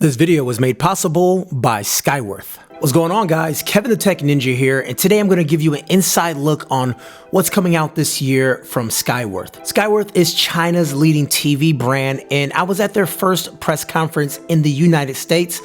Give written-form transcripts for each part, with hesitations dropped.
This video was made possible by Skyworth. What's going on, guys? Kevin the Tech Ninja here, and today I'm going to give you an inside look on what's coming out this year from Skyworth. Skyworth is China's leading TV brand, and I was at their first press conference in the United States.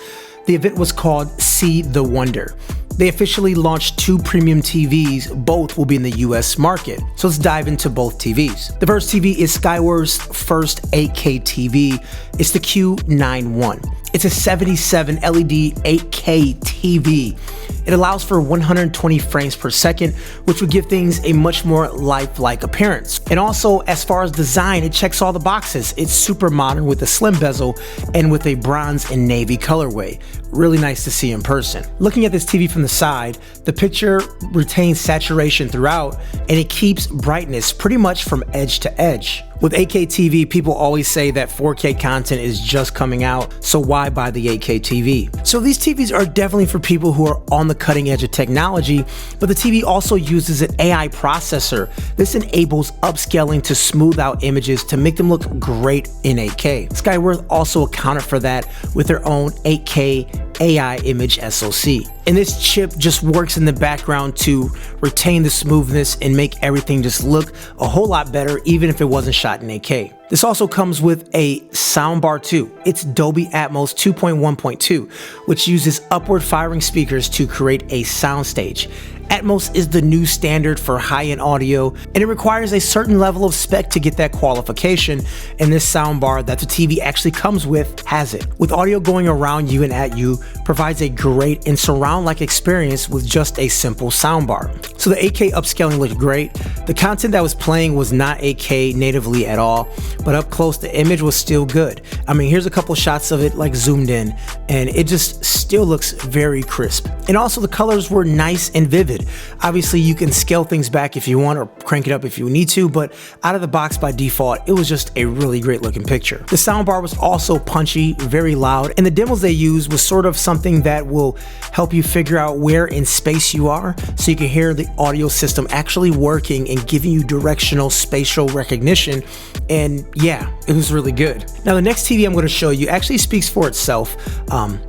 The event was called See the Wonder. They officially launched two premium TVs, both will be in the US market. So let's dive into both TVs. The first TV is Skyworth's first 8K TV. It's the Q91. It's a 77 LED 8K TV. It allows for 120 frames per second, which would give things a much more lifelike appearance. And also, as far as design, it checks all the boxes. It's super modern with a slim bezel and with a bronze and navy colorway. Really nice to see in person. Looking at this TV from the side, the picture retains saturation throughout, and it keeps brightness pretty much from edge to edge. With 8K TV, people always say that 4K content is just coming out, so why buy the 8K TV? So these TVs are definitely for people who are on the cutting edge of technology, but the TV also uses an AI processor. This enables upscaling to smooth out images to make them look great in 8K. Skyworth also accounted for that with their own 8K AI image SoC. And this chip just works in the background to retain the smoothness and make everything just look a whole lot better, even if it wasn't shot in 8K. This also comes with a soundbar too. It's Dolby Atmos 2.1.2, which uses upward firing speakers to create a soundstage. Atmos is the new standard for high-end audio, and it requires a certain level of spec to get that qualification, and this soundbar that the TV actually comes with has it. With audio going around you and at you, provides a great and surround-like experience with just a simple soundbar. So the 8K upscaling looked great. The content that was playing was not 8K natively at all, but up close the image was still good. I mean, here's a couple shots of it like zoomed in, and it just still looks very crisp. And also the colors were nice and vivid. Obviously, you can scale things back if you want or crank it up if you need to, but out of the box by default, it was just a really great looking picture. The soundbar was also punchy, very loud, and the demos they used was sort of something that will help you figure out where in space you are, so you can hear the audio system actually working and giving you directional spatial recognition. And yeah, it was really good. Now the next TV I'm going to show you actually speaks for itself.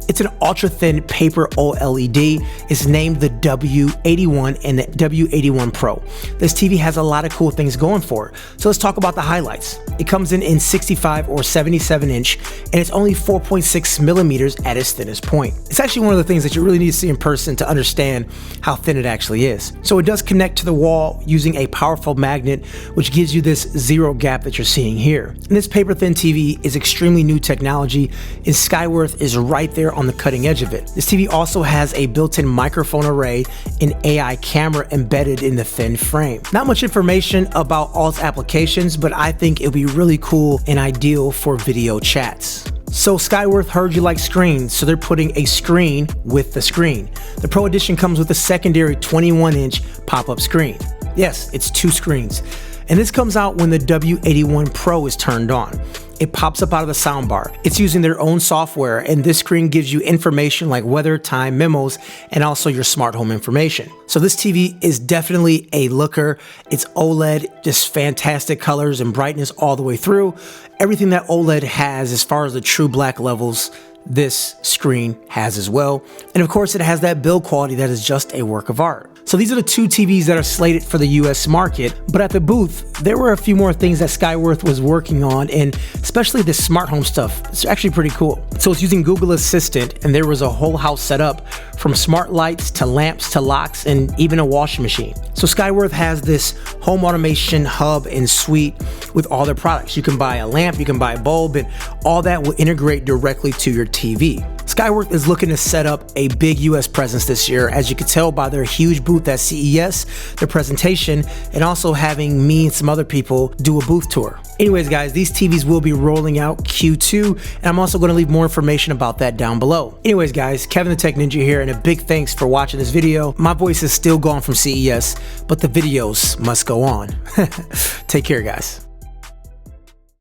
It's an ultra thin paper OLED. It's named the W81 and the W81 Pro. This TV has a lot of cool things going for it. So let's talk about the highlights. It comes in 65 or 77 inch, and it's only 4.6 millimeters at its thinnest point. It's actually one of the things that you really need to see in person to understand how thin it actually is. So it does connect to the wall using a powerful magnet, which gives you this zero gap that you're seeing here. And this paper thin TV is extremely new technology, and Skyworth is right there on the cutting edge of it. This TV also has a built-in microphone array and AI camera embedded in the thin frame. Not much information about all its applications, but I think it'll be really cool and ideal for video chats. So Skyworth heard you like screens, so they're putting a screen with the screen. The Pro Edition comes with a secondary 21-inch pop-up screen. Yes, it's two screens. And this comes out when the W81 Pro is turned on. It pops up out of the soundbar. It's using their own software, and this screen gives you information like weather, time, memos, and also your smart home information. So this TV is definitely a looker. It's OLED, just fantastic colors and brightness all the way through. Everything that OLED has as far as the true black levels, this screen has as well. And of course, it has that build quality that is just a work of art. So these are the two TVs that are slated for the US market, but at the booth, there were a few more things that Skyworth was working on, and especially the smart home stuff. It's actually pretty cool. So it's using Google Assistant, and there was a whole house set up from smart lights to lamps to locks and even a washing machine. So Skyworth has this home automation hub and suite with all their products. You can buy a lamp, you can buy a bulb, and all that will integrate directly to your TV. Skyworth is looking to set up a big US presence this year, as you can tell by their huge booth at CES, their presentation, and also having me and some other people do a booth tour. Anyways, guys, these TVs will be rolling out Q2, and I'm also going to leave more information about that down below. Anyways, guys, Kevin the Tech Ninja here, and a big thanks for watching this video. My voice is still gone from CES, but the videos must go on. Take care, guys.